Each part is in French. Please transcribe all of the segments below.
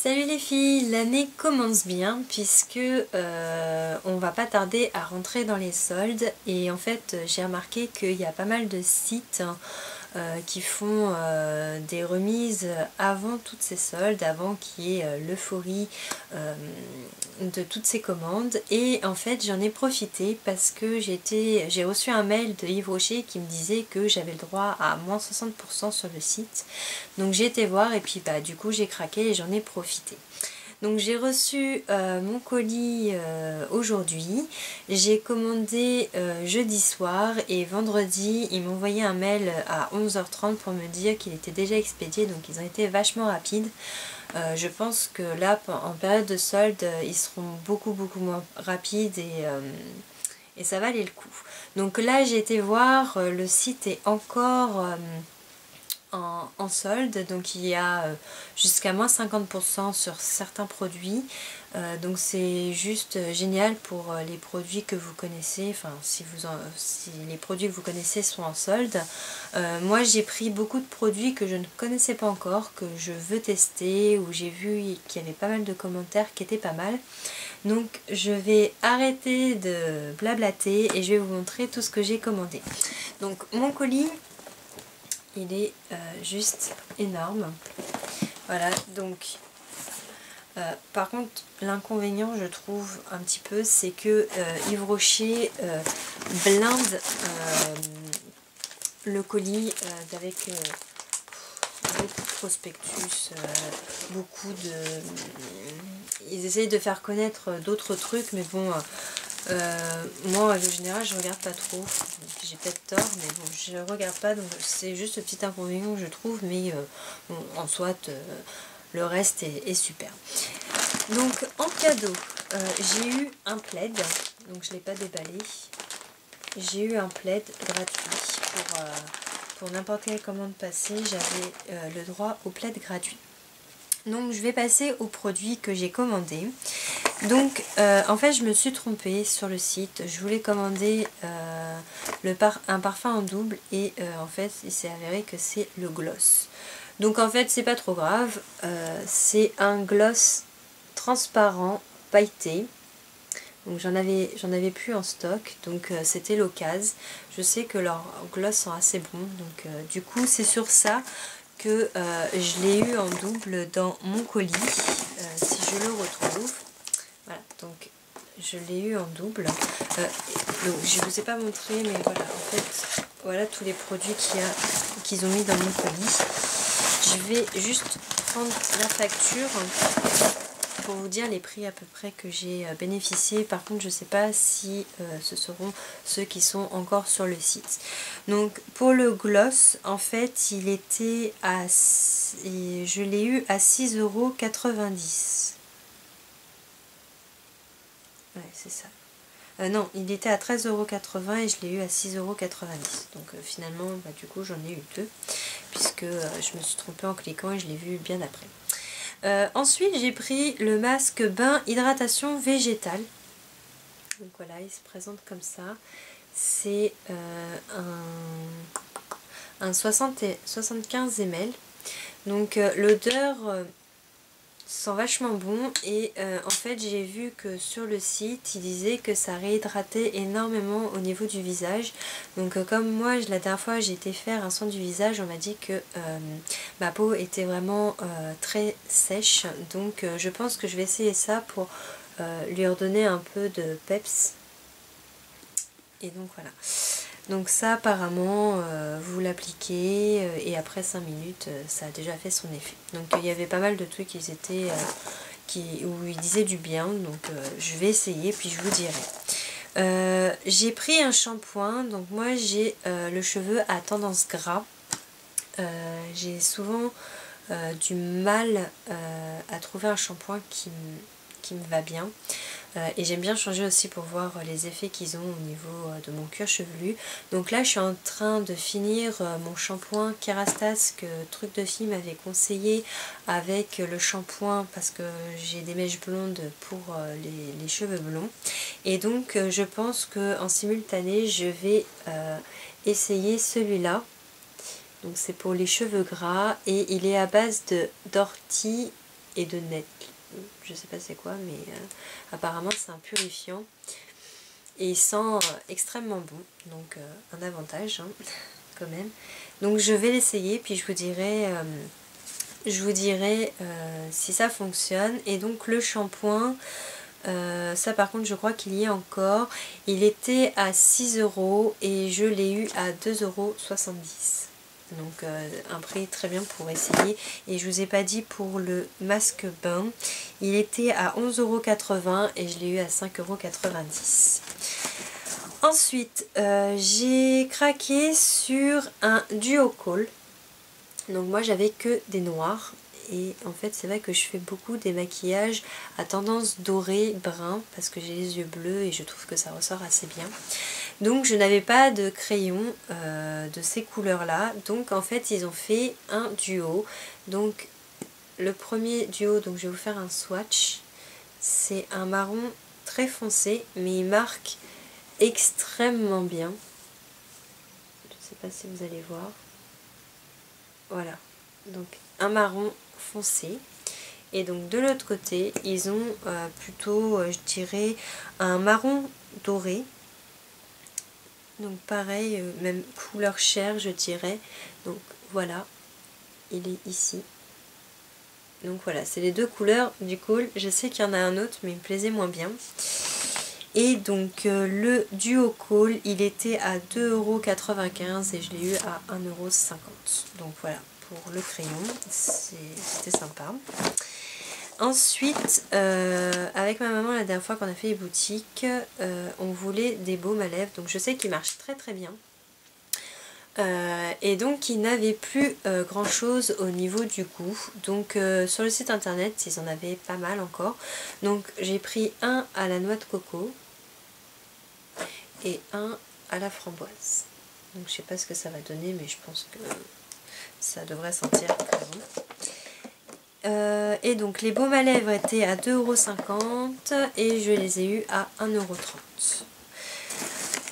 Salut les filles, l'année commence bien puisque on va pas tarder à rentrer dans les soldes et en fait j'ai remarqué qu'il y a pas mal de sites qui font des remises avant toutes ces soldes, avant qu'il y ait l'euphorie de toutes ces commandes, et en fait j'en ai profité parce que j'ai reçu un mail de Yves Rocher qui me disait que j'avais le droit à moins 60% sur le site, donc j'ai été voir et puis du coup j'ai craqué et j'en ai profité. Donc j'ai reçu mon colis aujourd'hui, j'ai commandé jeudi soir et vendredi ils m'ont envoyé un mail à 11h30 pour me dire qu'il était déjà expédié, donc ils ont été vachement rapides. Je pense que là en période de solde ils seront beaucoup moins rapides et ça valait le coup. Donc là j'ai été voir, le site est encore en solde, donc il y a jusqu'à moins 50% sur certains produits, donc c'est juste génial pour les produits que vous connaissez, enfin si les produits que vous connaissez sont en solde. Moi j'ai pris beaucoup de produits que je ne connaissais pas encore, que je veux tester, où j'ai vu qu'il y avait pas mal de commentaires qui étaient pas mal. Donc je vais arrêter de blablater et je vais vous montrer tout ce que j'ai commandé. Donc mon colis, il est juste énorme. Voilà, donc par contre l'inconvénient je trouve un petit peu, c'est que Yves Rocher blinde le colis avec beaucoup de prospectus, beaucoup de... Ils essayent de faire connaître d'autres trucs, mais bon... moi en général je regarde pas trop, j'ai peut-être tort mais bon je regarde pas, donc c'est juste ce petit inconvénient que je trouve, mais bon, en soit le reste est super. Donc en cadeau j'ai eu un plaid, donc je l'ai pas déballé, j'ai eu un plaid gratuit pour n'importe quelle commande passée, j'avais le droit au plaid gratuit. Donc je vais passer aux produits que j'ai commandés. Donc en fait je me suis trompée sur le site, je voulais commander un parfum en double et en fait il s'est avéré que c'est le gloss. Donc en fait c'est pas trop grave, c'est un gloss transparent pailleté. Donc j'en avais plus en stock, donc c'était l'occasion. Je sais que leurs gloss sont assez bons, donc du coup c'est sur ça que je l'ai eu en double dans mon colis, si je le retrouve. Voilà, donc je l'ai eu en double. Donc je ne vous ai pas montré, mais voilà, en fait, voilà tous les produits qu'ils ont mis dans mon colis. Je vais juste prendre la facture pour vous dire les prix à peu près que j'ai bénéficié. Par contre je ne sais pas si ce seront ceux qui sont encore sur le site. Donc pour le gloss, en fait il était à... je l'ai eu à 6,90 €. Ouais, c'est ça. Non, il était à 13,80 € et je l'ai eu à 6,90 €. Donc finalement, du coup, j'en ai eu deux, puisque je me suis trompée en cliquant et je l'ai vu bien après. Ensuite, j'ai pris le masque bain hydratation végétale. Donc voilà, il se présente comme ça. C'est un 75 ml. Donc l'odeur... sent vachement bon et en fait j'ai vu que sur le site il disait que ça réhydratait énormément au niveau du visage. Donc comme moi la dernière fois j'ai été faire un soin du visage, on m'a dit que ma peau était vraiment très sèche, donc je pense que je vais essayer ça pour lui redonner un peu de peps. Et donc voilà. Donc ça apparemment vous l'appliquez et après 5 minutes ça a déjà fait son effet. Donc il y avait pas mal de trucs où ils disaient du bien, donc je vais essayer puis je vous dirai. J'ai pris un shampoing, donc moi j'ai le cheveu à tendance gras. J'ai souvent du mal à trouver un shampoing qui me va bien. Et j'aime bien changer aussi pour voir les effets qu'ils ont au niveau de mon cuir chevelu. Donc là je suis en train de finir mon shampoing Kerastase que Truc de Fille m'avait conseillé avec le shampoing, parce que j'ai des mèches blondes pour les cheveux blonds. Et donc je pense qu'en simultané je vais essayer celui-là. Donc c'est pour les cheveux gras et il est à base d'ortie et de net. Je sais pas c'est quoi, mais apparemment c'est un purifiant. Et il sent extrêmement bon, donc un avantage hein, quand même. Donc je vais l'essayer, puis je vous dirai si ça fonctionne. Et donc le shampoing, ça par contre je crois qu'il y est encore. Il était à 6 € et je l'ai eu à 2,70 €. Donc un prix très bien pour essayer. Et je vous ai pas dit pour le masque bain, il était à 11,80 € et je l'ai eu à 5,90 €. Ensuite j'ai craqué sur un duocall. Donc moi j'avais que des noirs. Et en fait c'est vrai que je fais beaucoup des maquillages à tendance dorée, brun, parce que j'ai les yeux bleus et je trouve que ça ressort assez bien. Donc je n'avais pas de crayon de ces couleurs là, donc en fait ils ont fait un duo. Donc le premier duo, donc je vais vous faire un swatch, c'est un marron très foncé mais il marque extrêmement bien. Je ne sais pas si vous allez voir. Voilà, donc un marron foncé. Et donc de l'autre côté, ils ont plutôt, je dirais, un marron doré. Donc pareil, même couleur chair, je dirais. Donc voilà, il est ici. Donc voilà, c'est les deux couleurs du call. Je sais qu'il y en a un autre, mais il me plaisait moins bien. Et donc le duo call, il était à 2,95 € et je l'ai eu à 1,50 €. Donc voilà, pour le crayon, c'était sympa. Ensuite, avec ma maman la dernière fois qu'on a fait les boutiques, on voulait des baumes à lèvres. Donc je sais qu'ils marchent très très bien. Et donc ils n'avaient plus grand chose au niveau du goût. Donc sur le site internet ils en avaient pas mal encore. Donc j'ai pris un à la noix de coco et un à la framboise. Donc je sais pas ce que ça va donner, mais je pense que ça devrait sentir très bon. Et donc les baumes à lèvres étaient à 2,50 € et je les ai eus à 1,30 €.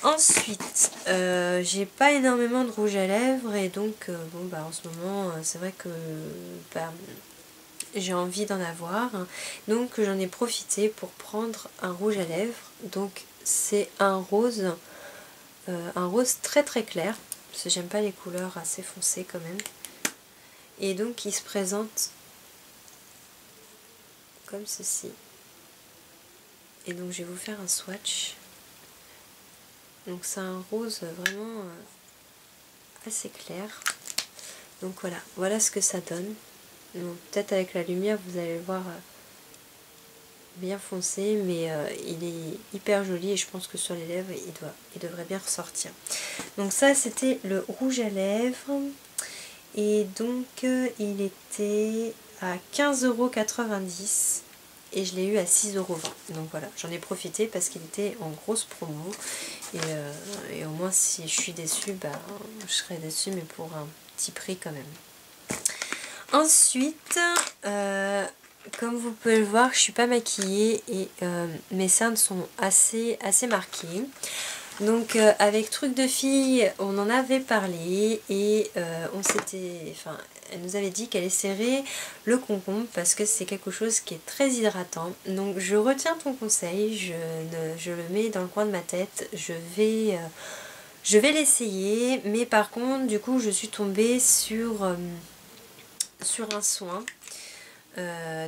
Ensuite, j'ai pas énormément de rouge à lèvres et donc bon bah en ce moment c'est vrai que bah, j'ai envie d'en avoir. Donc j'en ai profité pour prendre un rouge à lèvres. Donc c'est un rose très très clair, parce que j'aime pas les couleurs assez foncées quand même. Et donc il se présente comme ceci. Et donc je vais vous faire un swatch. Donc c'est un rose vraiment assez clair. Donc voilà ce que ça donne. Peut-être avec la lumière vous allez le voir bien foncé, mais il est hyper joli et je pense que sur les lèvres il devrait bien ressortir. Donc ça c'était le rouge à lèvres et donc il était à 15,90 € et je l'ai eu à 6,20 €. Donc voilà, j'en ai profité parce qu'il était en grosse promo et au moins si je suis déçue, bah, je serais déçue mais pour un petit prix quand même. Ensuite, comme vous pouvez le voir, je suis pas maquillée et mes cernes sont assez marquées. Donc avec Truc de Fille, on en avait parlé et elle nous avait dit qu'elle essaierait le concombre parce que c'est quelque chose qui est très hydratant. Donc je retiens ton conseil, je le mets dans le coin de ma tête, je vais l'essayer. Mais par contre, du coup, je suis tombée sur un soin.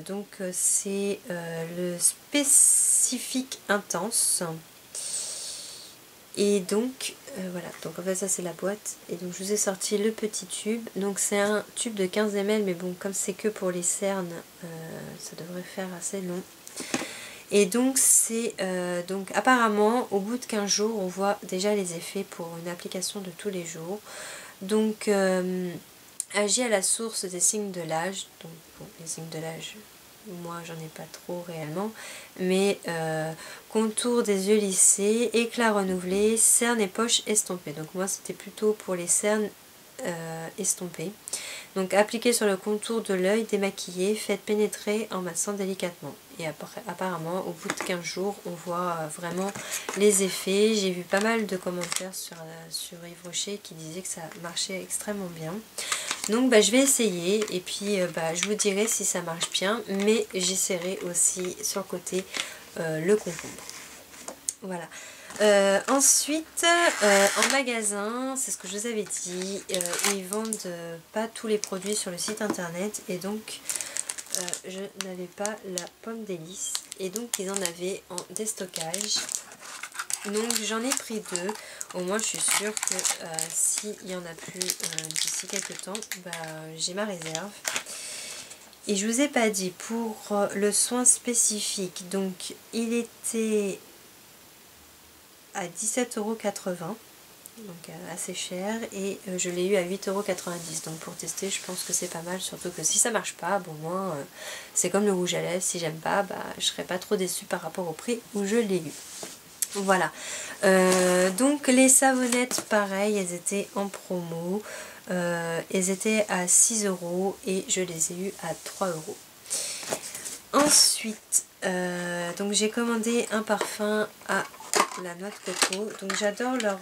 Donc c'est le Spécifique Intense. Et donc voilà, donc en fait ça c'est la boîte et donc je vous ai sorti le petit tube. Donc c'est un tube de 15 ml mais bon comme c'est que pour les cernes ça devrait faire assez long. Et donc c'est donc apparemment au bout de 15 jours on voit déjà les effets pour une application de tous les jours. Donc agit à la source des signes de l'âge. Donc bon, les signes de l'âge, moi j'en ai pas trop réellement, mais contour des yeux lissés, éclat renouvelé, cernes et poches estompées. Donc moi c'était plutôt pour les cernes estompées. Donc appliquez sur le contour de l'œil démaquillé, faites pénétrer en massant délicatement. Et après, apparemment au bout de 15 jours on voit vraiment les effets. J'ai vu pas mal de commentaires sur Yves Rocher qui disaient que ça marchait extrêmement bien. Donc bah, je vais essayer et puis bah, je vous dirai si ça marche bien, mais j'essaierai aussi sur le côté le concombre. Voilà. Ensuite, en magasin, c'est ce que je vous avais dit, ils vendent pas tous les produits sur le site internet et donc je n'avais pas la pomme délice et donc ils en avaient en déstockage. Donc j'en ai pris deux, au moins je suis sûre que s'il n'y en a plus d'ici quelques temps, bah, j'ai ma réserve. Et je vous ai pas dit pour le soin spécifique, donc il était à 17,80 €, donc assez cher, et je l'ai eu à 8,90 €. Donc pour tester, je pense que c'est pas mal, surtout que si ça marche pas, bon moins c'est comme le rouge à lèvres, si j'aime pas, bah, je serais pas trop déçue par rapport au prix où je l'ai eu. Voilà, donc les savonnettes pareil, elles étaient en promo, elles étaient à 6 € et je les ai eues à 3 €. Ensuite, donc j'ai commandé un parfum à la noix de coco, donc j'adore leur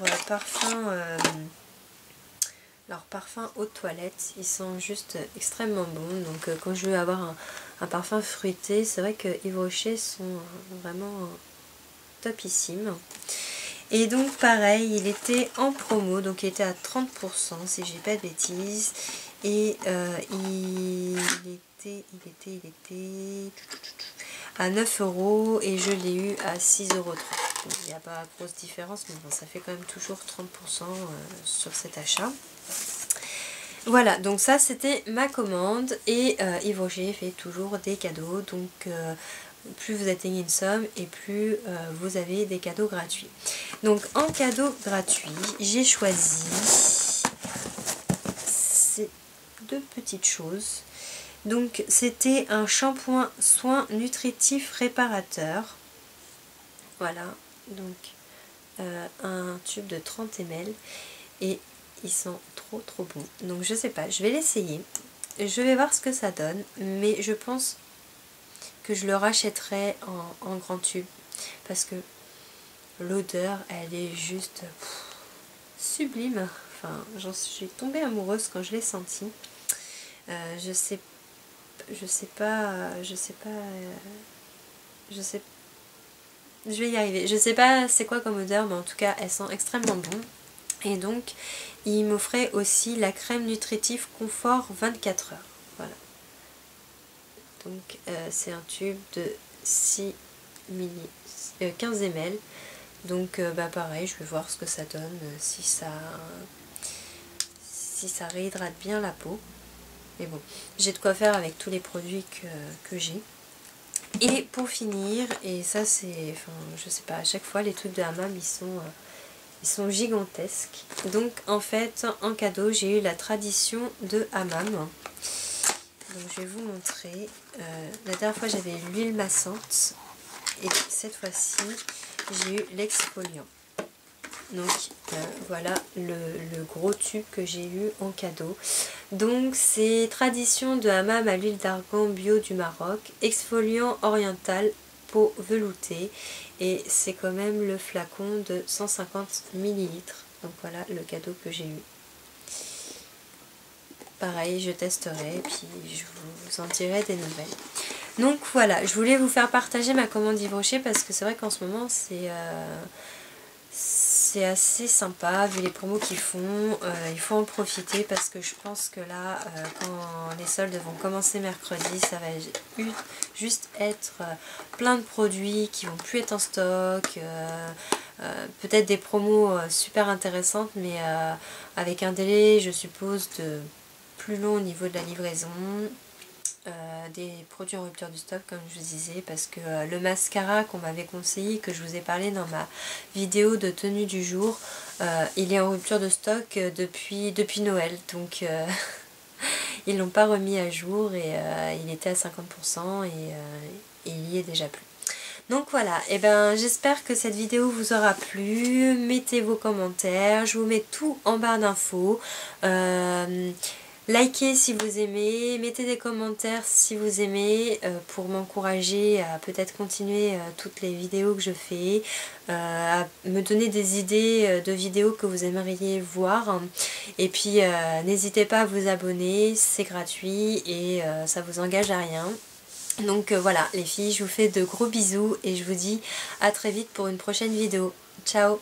parfum eau de toilette, ils sont juste extrêmement bons. Donc quand je veux avoir un parfum fruité, c'est vrai que Yves Rocher sont vraiment topissime. Et donc pareil, il était en promo, donc il était à 30% si j'ai pas de bêtises, et il était à 9 € et je l'ai eu à 6,30 €. Donc il n'y a pas grosse différence, mais bon, ça fait quand même toujours 30% sur cet achat. Voilà, donc ça c'était ma commande, et Yves Rocher fait toujours des cadeaux, donc plus vous atteignez une somme et plus vous avez des cadeaux gratuits. Donc en cadeau gratuit, j'ai choisi ces deux petites choses. Donc c'était un shampoing soin nutritif réparateur. Voilà, donc un tube de 30 ml et ils sont trop bons. Donc je sais pas, je vais l'essayer. Je vais voir ce que ça donne, mais je pense que je le rachèterai en grand tube parce que l'odeur elle est juste sublime. Enfin, j'en suis tombée amoureuse quand je l'ai senti. Je sais pas, je vais y arriver. Je sais pas c'est quoi comme odeur, mais en tout cas elles sont extrêmement bonnes. Et donc il m'offrait aussi la crème nutritive confort 24 heures. Voilà. Donc c'est un tube de 15 ml. Donc bah pareil, je vais voir ce que ça donne, si ça réhydrate bien la peau. Mais bon, j'ai de quoi faire avec tous les produits que j'ai. Et pour finir, et ça c'est, enfin je sais pas, à chaque fois les trucs de Hammam ils sont gigantesques. Donc en fait en cadeau j'ai eu la tradition de Hammam. Donc je vais vous montrer. La dernière fois j'avais l'huile massante et cette fois-ci j'ai eu l'exfoliant. Donc voilà le gros tube que j'ai eu en cadeau. Donc c'est tradition de Hammam à l'huile d'argan bio du Maroc, exfoliant oriental, peau veloutée, et c'est quand même le flacon de 150 ml. Donc voilà le cadeau que j'ai eu. Pareil, je testerai et puis je vous en dirai des nouvelles. Donc voilà, je voulais vous faire partager ma commande Yves Rocher parce que c'est vrai qu'en ce moment c'est assez sympa vu les promos qu'ils font. Il faut en profiter parce que je pense que là, quand les soldes vont commencer mercredi, ça va juste être plein de produits qui vont plus être en stock. Peut-être des promos super intéressantes, mais avec un délai, je suppose, de plus long au niveau de la livraison. Des produits en rupture de stock comme je vous disais, parce que le mascara qu'on m'avait conseillé, que je vous ai parlé dans ma vidéo de tenue du jour, il est en rupture de stock depuis Noël, donc ils l'ont pas remis à jour, et il était à 50% et il y est déjà plus. Donc voilà, et ben j'espère que cette vidéo vous aura plu. Mettez vos commentaires, je vous mets tout en barre d'infos. Likez si vous aimez, mettez des commentaires si vous aimez pour m'encourager à peut-être continuer toutes les vidéos que je fais, à me donner des idées de vidéos que vous aimeriez voir. Et puis n'hésitez pas à vous abonner, c'est gratuit et ça vous engage à rien. Donc voilà les filles, je vous fais de gros bisous et je vous dis à très vite pour une prochaine vidéo. Ciao!